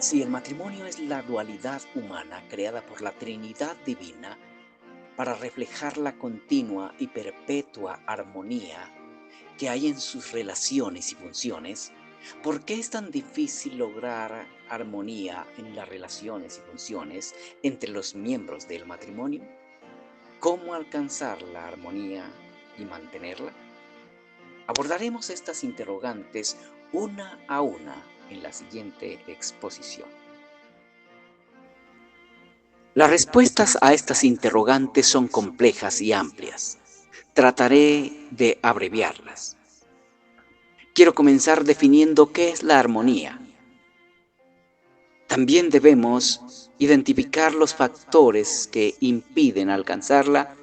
Si el matrimonio es la dualidad humana creada por la Trinidad Divina para reflejar la continua y perpetua armonía que hay en sus relaciones y funciones, ¿por qué es tan difícil lograr armonía en las relaciones y funciones entre los miembros del matrimonio? ¿Cómo alcanzar la armonía y mantenerla? Abordaremos estas interrogantes una a una en la siguiente exposición. Las respuestas a estas interrogantes son complejas y amplias. Trataré de abreviarlas. Quiero comenzar definiendo qué es la armonía. También debemos identificar los factores que impiden alcanzarla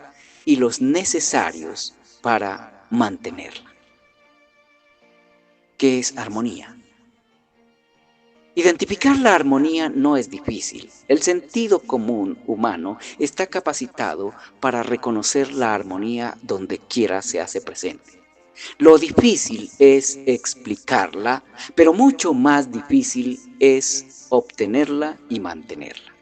y los necesarios para mantenerla. ¿Qué es armonía? Identificar la armonía no es difícil. El sentido común humano está capacitado para reconocer la armonía donde quiera se hace presente. Lo difícil es explicarla, pero mucho más difícil es obtenerla y mantenerla.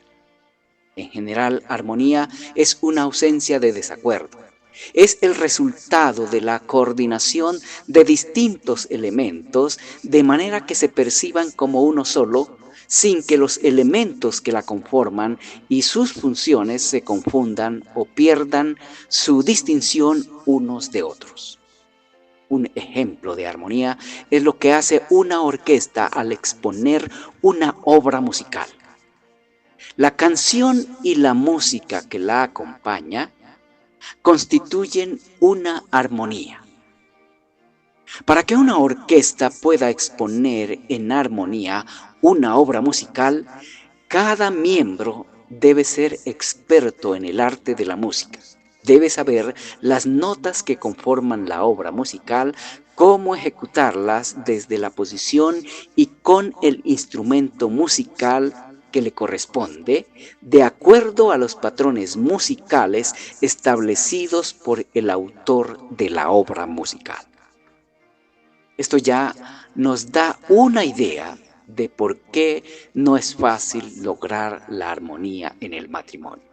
En general, armonía es una ausencia de desacuerdo. Es el resultado de la coordinación de distintos elementos de manera que se perciban como uno solo, sin que los elementos que la conforman y sus funciones se confundan o pierdan su distinción unos de otros. Un ejemplo de armonía es lo que hace una orquesta al exponer una obra musical. La canción y la música que la acompaña constituyen una armonía. Para que una orquesta pueda exponer en armonía una obra musical, cada miembro debe ser experto en el arte de la música. Debe saber las notas que conforman la obra musical, cómo ejecutarlas desde la posición y con el instrumento musical que le corresponde, de acuerdo a los patrones musicales establecidos por el autor de la obra musical. Esto ya nos da una idea de por qué no es fácil lograr la armonía en el matrimonio.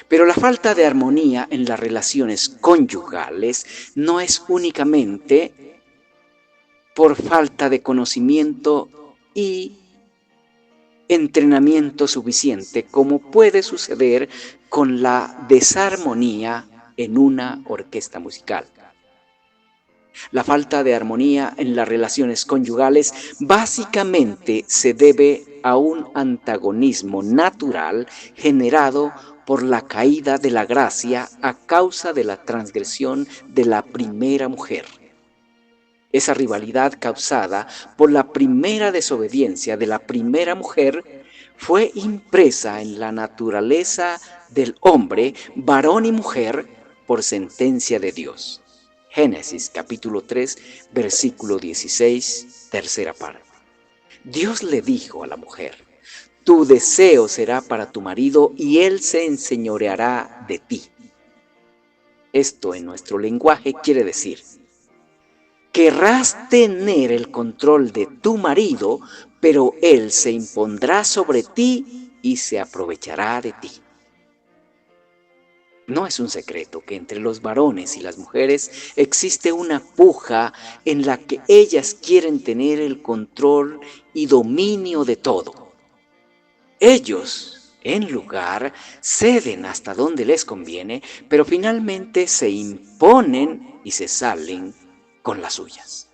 Pero la falta de armonía en las relaciones conyugales no es únicamente por falta de conocimiento y entrenamiento suficiente, como puede suceder con la desarmonía en una orquesta musical. La falta de armonía en las relaciones conyugales básicamente se debe a un antagonismo natural generado por la caída de la gracia a causa de la transgresión de la primera mujer. Esa rivalidad causada por la primera desobediencia de la primera mujer fue impresa en la naturaleza del hombre, varón y mujer, por sentencia de Dios. Génesis capítulo 3, versículo 16, tercera parte. Dios le dijo a la mujer: tu deseo será para tu marido y él se enseñoreará de ti. Esto en nuestro lenguaje quiere decir: querrás tener el control de tu marido, pero él se impondrá sobre ti y se aprovechará de ti. No es un secreto que entre los varones y las mujeres existe una puja en la que ellas quieren tener el control y dominio de todo. Ellos, en lugar, ceden hasta donde les conviene, pero finalmente se imponen y se salen con las suyas.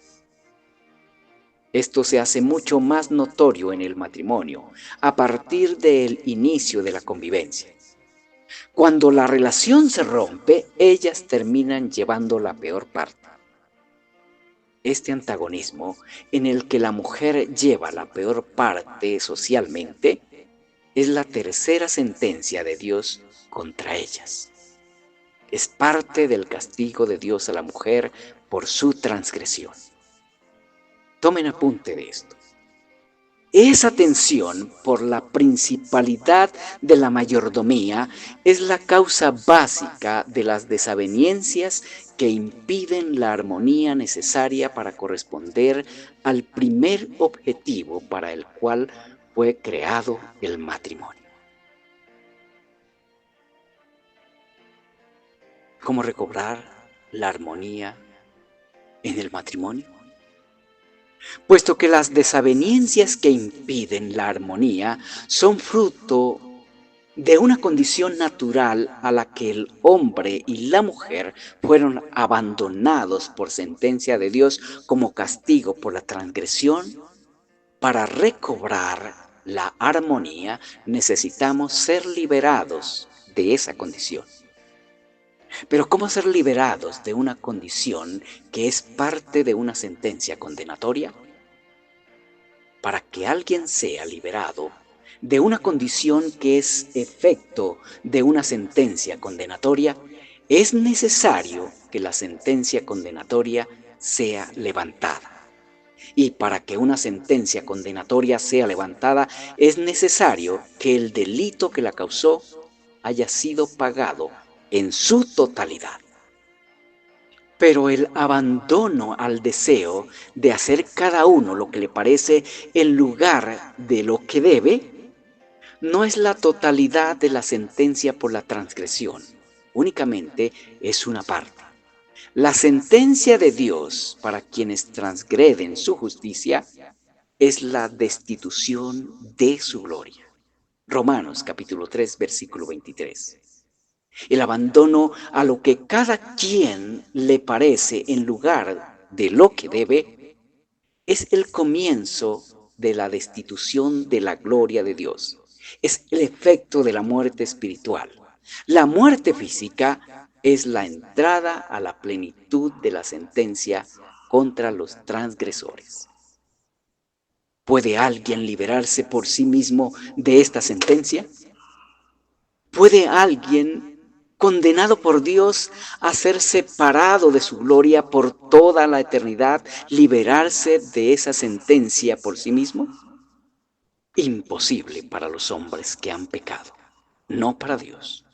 Esto se hace mucho más notorio en el matrimonio a partir del inicio de la convivencia. Cuando la relación se rompe, ellas terminan llevando la peor parte. Este antagonismo, en el que la mujer lleva la peor parte socialmente, es la tercera sentencia de Dios contra ellas. Es parte del castigo de Dios a la mujer por su transgresión. Tomen apunte de esto. Esa tensión por la principalidad de la mayordomía es la causa básica de las desavenencias que impiden la armonía necesaria para corresponder al primer objetivo para el cual fue creado el matrimonio. ¿Cómo recobrar la armonía en el matrimonio? Puesto que las desavenencias que impiden la armonía son fruto de una condición natural a la que el hombre y la mujer fueron abandonados por sentencia de Dios como castigo por la transgresión, para recobrar la armonía necesitamos ser liberados de esa condición. Pero ¿cómo ser liberados de una condición que es parte de una sentencia condenatoria? Para que alguien sea liberado de una condición que es efecto de una sentencia condenatoria, es necesario que la sentencia condenatoria sea levantada. Y para que una sentencia condenatoria sea levantada, es necesario que el delito que la causó haya sido pagado en su totalidad. Pero el abandono al deseo de hacer cada uno lo que le parece en lugar de lo que debe, no es la totalidad de la sentencia por la transgresión, únicamente es una parte. La sentencia de Dios para quienes transgreden su justicia es la destitución de su gloria. Romanos capítulo 3, versículo 23. El abandono a lo que cada quien le parece en lugar de lo que debe es el comienzo de la destitución de la gloria de Dios. Es el efecto de la muerte espiritual. La muerte física es la entrada a la plenitud de la sentencia contra los transgresores. ¿Puede alguien liberarse por sí mismo de esta sentencia? ¿Puede alguien condenado por Dios a ser separado de su gloria por toda la eternidad, liberarse de esa sentencia por sí mismo? Imposible para los hombres que han pecado, no para Dios.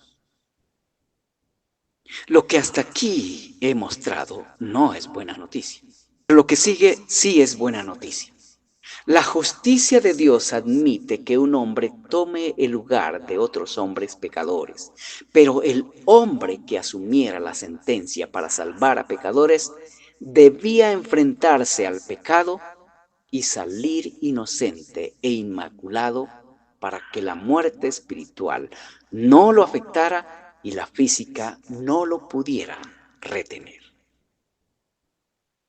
Lo que hasta aquí he mostrado no es buena noticia. Lo que sigue sí es buena noticia. La justicia de Dios admite que un hombre tome el lugar de otros hombres pecadores, pero el hombre que asumiera la sentencia para salvar a pecadores debía enfrentarse al pecado y salir inocente e inmaculado para que la muerte espiritual no lo afectara y la física no lo pudiera retener.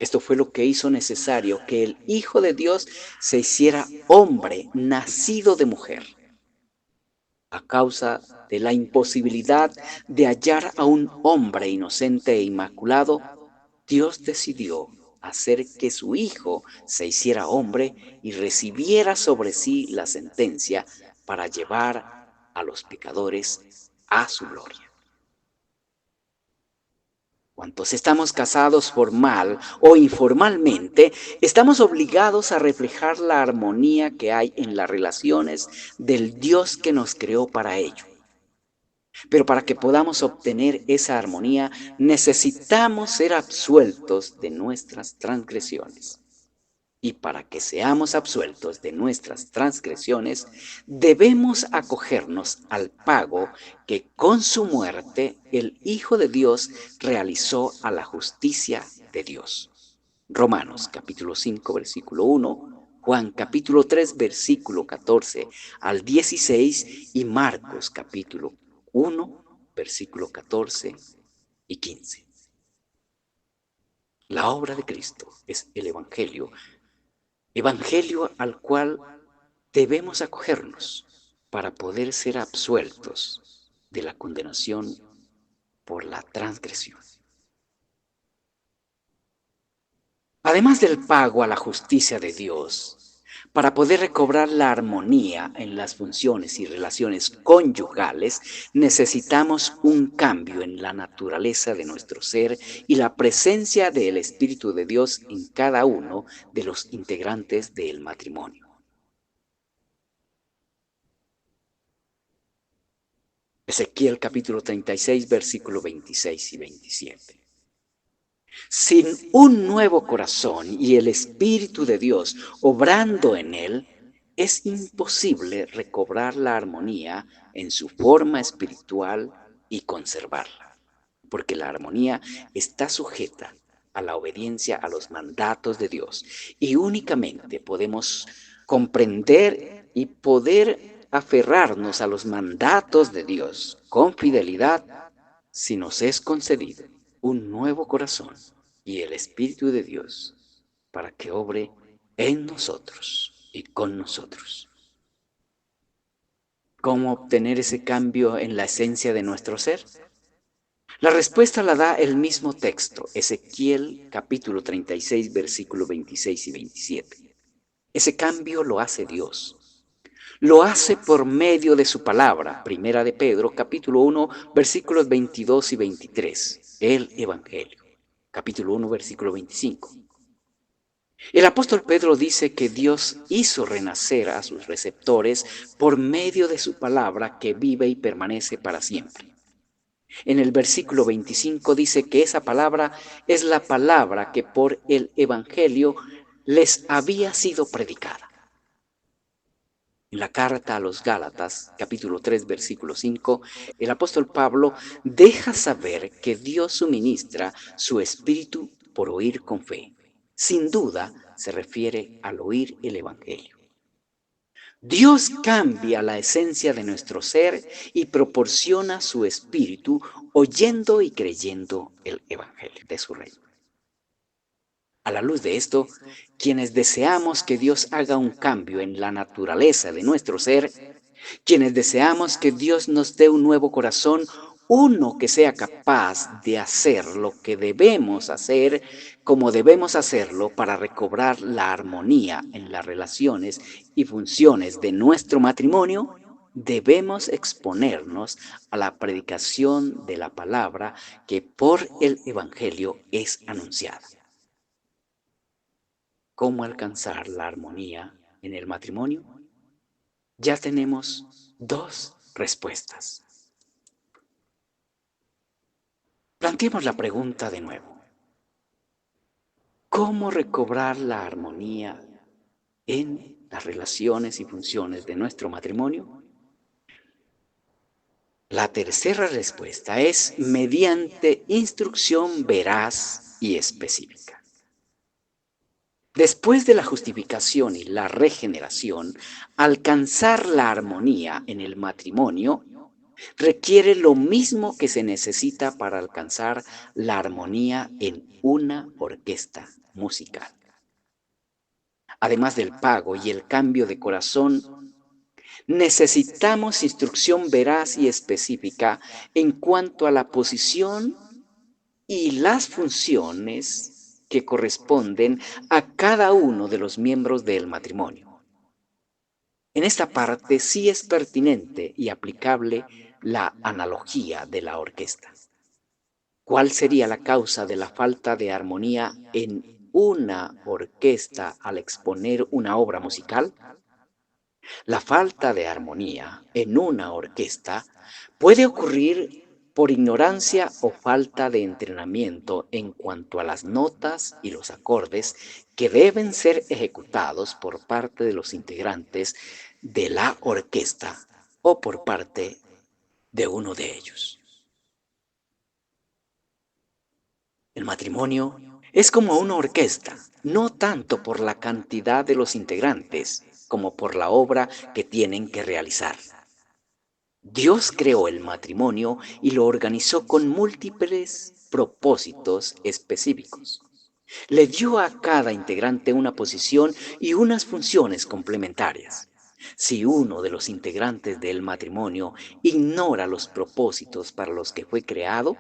Esto fue lo que hizo necesario que el Hijo de Dios se hiciera hombre, nacido de mujer. A causa de la imposibilidad de hallar a un hombre inocente e inmaculado, Dios decidió hacer que su Hijo se hiciera hombre y recibiera sobre sí la sentencia para llevar a los pecadores a su gloria. Cuantos estamos casados formal o informalmente, estamos obligados a reflejar la armonía que hay en las relaciones del Dios que nos creó para ello. Pero para que podamos obtener esa armonía, necesitamos ser absueltos de nuestras transgresiones. Y para que seamos absueltos de nuestras transgresiones, debemos acogernos al pago que con su muerte el Hijo de Dios realizó a la justicia de Dios. Romanos capítulo 5, versículo 1, Juan capítulo 3, versículo 14 al 16 y Marcos capítulo 1, versículo 14 y 15. La obra de Cristo es el Evangelio al cual debemos acogernos para poder ser absueltos de la condenación por la transgresión. Además del pago a la justicia de Dios, para poder recobrar la armonía en las funciones y relaciones conyugales, necesitamos un cambio en la naturaleza de nuestro ser y la presencia del Espíritu de Dios en cada uno de los integrantes del matrimonio. Ezequiel capítulo 36, versículo 26 y 27. Sin un nuevo corazón y el Espíritu de Dios obrando en él, es imposible recobrar la armonía en su forma espiritual y conservarla, porque la armonía está sujeta a la obediencia a los mandatos de Dios y únicamente podemos comprender y poder aferrarnos a los mandatos de Dios con fidelidad si nos es concedido un nuevo corazón y el Espíritu de Dios para que obre en nosotros y con nosotros. ¿Cómo obtener ese cambio en la esencia de nuestro ser? La respuesta la da el mismo texto, Ezequiel capítulo 36, versículo 26 y 27. Ese cambio lo hace Dios. Lo hace por medio de su palabra, Primera de Pedro capítulo 1, versículos 22 y 23, el Evangelio, capítulo 1, versículo 25. El apóstol Pedro dice que Dios hizo renacer a sus receptores por medio de su palabra que vive y permanece para siempre. En el versículo 25 dice que esa palabra es la palabra que por el Evangelio les había sido predicada. En la carta a los Gálatas, capítulo 3, versículo 5, el apóstol Pablo deja saber que Dios suministra su espíritu por oír con fe. Sin duda se refiere al oír el Evangelio. Dios cambia la esencia de nuestro ser y proporciona su espíritu oyendo y creyendo el Evangelio de su reino. A la luz de esto, quienes deseamos que Dios haga un cambio en la naturaleza de nuestro ser, quienes deseamos que Dios nos dé un nuevo corazón, uno que sea capaz de hacer lo que debemos hacer, como debemos hacerlo para recobrar la armonía en las relaciones y funciones de nuestro matrimonio, debemos exponernos a la predicación de la palabra que por el Evangelio es anunciada. ¿Cómo alcanzar la armonía en el matrimonio? Ya tenemos dos respuestas. Planteemos la pregunta de nuevo. ¿Cómo recobrar la armonía en las relaciones y funciones de nuestro matrimonio? La tercera respuesta es mediante instrucción veraz y específica. Después de la justificación y la regeneración, alcanzar la armonía en el matrimonio requiere lo mismo que se necesita para alcanzar la armonía en una orquesta musical. Además del pago y el cambio de corazón, necesitamos instrucción veraz y específica en cuanto a la posición y las funciones que corresponden a cada uno de los miembros del matrimonio. En esta parte sí es pertinente y aplicable la analogía de la orquesta. ¿Cuál sería la causa de la falta de armonía en una orquesta al exponer una obra musical? La falta de armonía en una orquesta puede ocurrir por ignorancia o falta de entrenamiento en cuanto a las notas y los acordes que deben ser ejecutados por parte de los integrantes de la orquesta o por parte de uno de ellos. El matrimonio es como una orquesta, no tanto por la cantidad de los integrantes, como por la obra que tienen que realizar. Dios creó el matrimonio y lo organizó con múltiples propósitos específicos. Le dio a cada integrante una posición y unas funciones complementarias. Si uno de los integrantes del matrimonio ignora los propósitos para los que fue creado,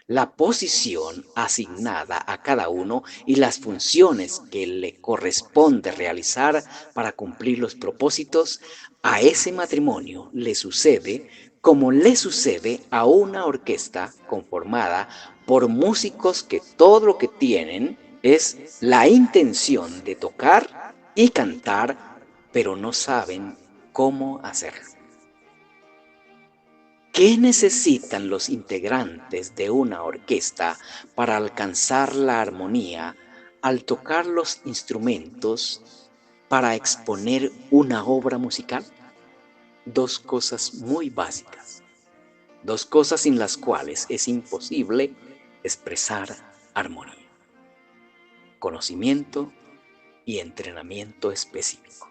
la posición asignada a cada uno y las funciones que le corresponde realizar para cumplir los propósitos, a ese matrimonio le sucede como le sucede a una orquesta conformada por músicos que todo lo que tienen es la intención de tocar y cantar, pero no saben cómo hacerlo. ¿Qué necesitan los integrantes de una orquesta para alcanzar la armonía al tocar los instrumentos para exponer una obra musical? Dos cosas muy básicas, dos cosas sin las cuales es imposible expresar armonía: conocimiento y entrenamiento específico.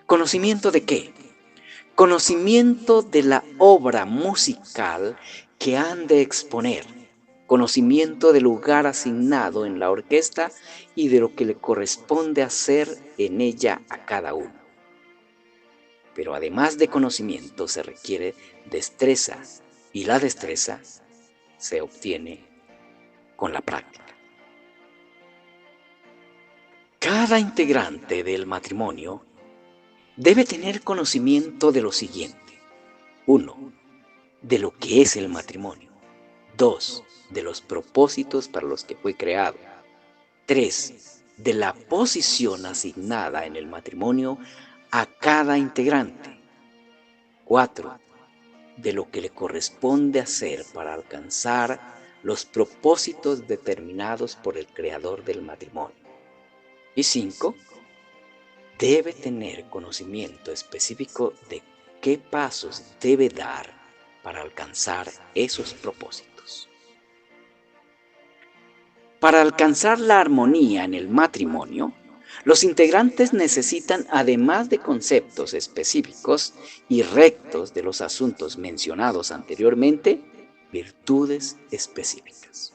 ¿Conocimiento de qué? Conocimiento de la obra musical que han de exponer, conocimiento del lugar asignado en la orquesta y de lo que le corresponde hacer en ella a cada uno. Pero además de conocimiento se requiere destreza, y la destreza se obtiene con la práctica. Cada integrante del matrimonio debe tener conocimiento de lo siguiente: 1. De lo que es el matrimonio. 2. De los propósitos para los que fue creado. 3. De la posición asignada en el matrimonio a cada integrante. 4. De lo que le corresponde hacer para alcanzar los propósitos determinados por el creador del matrimonio. Y 5. Debe tener conocimiento específico de qué pasos debe dar para alcanzar esos propósitos. Para alcanzar la armonía en el matrimonio, los integrantes necesitan, además de conceptos específicos y rectos de los asuntos mencionados anteriormente, virtudes específicas.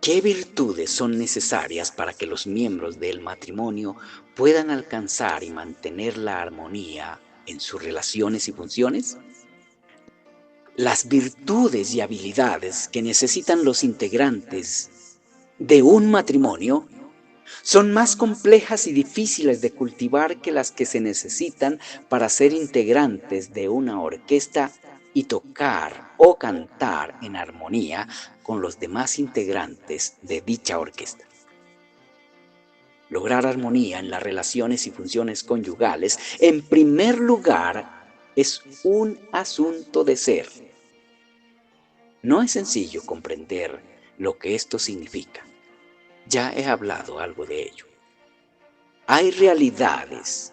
¿Qué virtudes son necesarias para que los miembros del matrimonio puedan alcanzar y mantener la armonía en sus relaciones y funciones? Las virtudes y habilidades que necesitan los integrantes de un matrimonio son más complejas y difíciles de cultivar que las que se necesitan para ser integrantes de una orquesta y tocar o cantar en armonía con los demás integrantes de dicha orquesta. Lograr armonía en las relaciones y funciones conyugales, en primer lugar, es un asunto de ser. No es sencillo comprender lo que esto significa. Ya he hablado algo de ello. Hay realidades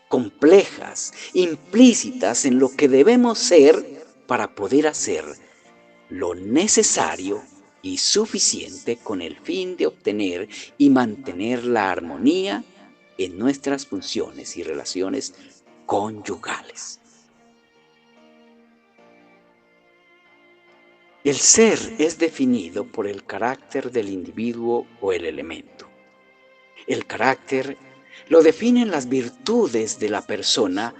complejas, implícitas en lo que debemos ser para poder hacer lo necesario y suficiente con el fin de obtener y mantener la armonía en nuestras funciones y relaciones conyugales. El ser es definido por el carácter del individuo o el elemento. El carácter lo definen las virtudes de la persona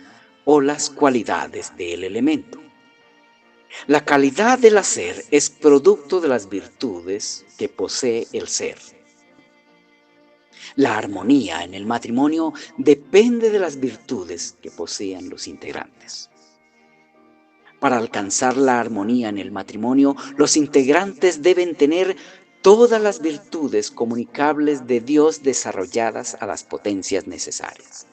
o las cualidades del elemento. La calidad del hacer es producto de las virtudes que posee el ser. La armonía en el matrimonio depende de las virtudes que posean los integrantes. Para alcanzar la armonía en el matrimonio, los integrantes deben tener todas las virtudes comunicables de Dios desarrolladas a las potencias necesarias.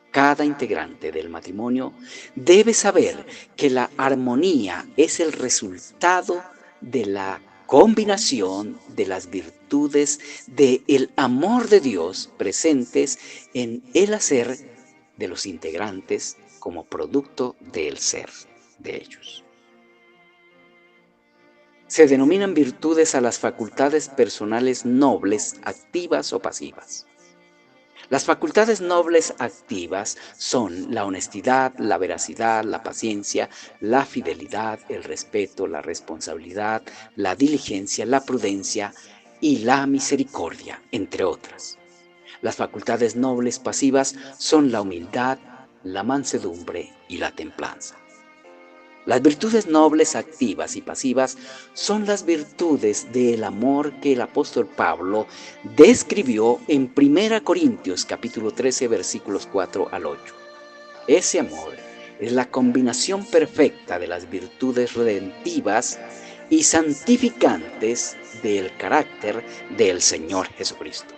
Cada integrante del matrimonio debe saber que la armonía es el resultado de la combinación de las virtudes del amor de Dios presentes en el hacer de los integrantes como producto del ser de ellos. Se denominan virtudes a las facultades personales nobles, activas o pasivas. Las facultades nobles activas son la honestidad, la veracidad, la paciencia, la fidelidad, el respeto, la responsabilidad, la diligencia, la prudencia y la misericordia, entre otras. Las facultades nobles pasivas son la humildad, la mansedumbre y la templanza. Las virtudes nobles activas y pasivas son las virtudes del amor que el apóstol Pablo describió en 1 Corintios capítulo 13 versículos 4 al 8. Ese amor es la combinación perfecta de las virtudes redentivas y santificantes del carácter del Señor Jesucristo.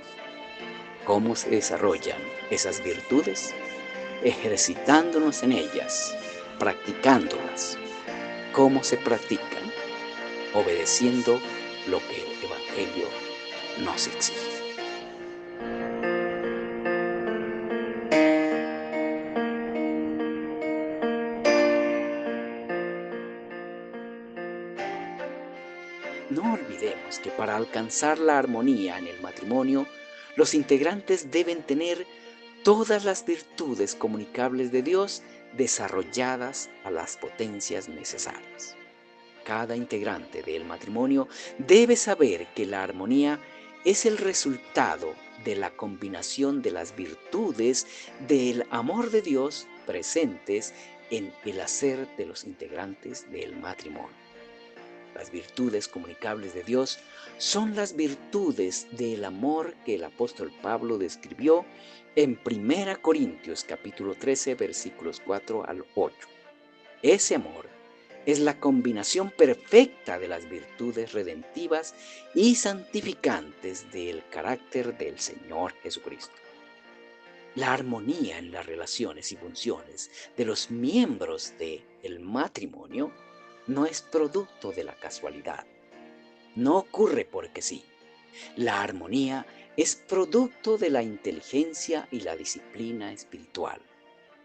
¿Cómo se desarrollan esas virtudes? ejercitándonos en ellas, practicándolas. ¿Cómo se practican? Obedeciendo lo que el Evangelio nos exige. No olvidemos que para alcanzar la armonía en el matrimonio, los integrantes deben tener todas las virtudes comunicables de Dios desarrolladas a las potencias necesarias. Cada integrante del matrimonio debe saber que la armonía es el resultado de la combinación de las virtudes del amor de Dios presentes en el hacer de los integrantes del matrimonio. Las virtudes comunicables de Dios son las virtudes del amor que el apóstol Pablo describió en 1 Corintios capítulo 13 versículos 4 al 8. Ese amor es la combinación perfecta de las virtudes redentivas y santificantes del carácter del Señor Jesucristo. La armonía en las relaciones y funciones de los miembros del matrimonio no es producto de la casualidad. No ocurre porque sí. La armonía es producto de la inteligencia y la disciplina espiritual,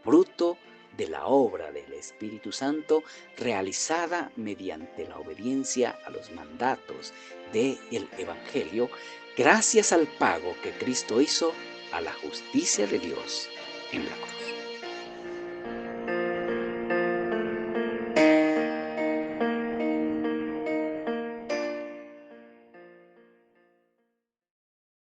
fruto de la obra del Espíritu Santo realizada mediante la obediencia a los mandatos del Evangelio, gracias al pago que Cristo hizo a la justicia de Dios en la cruz.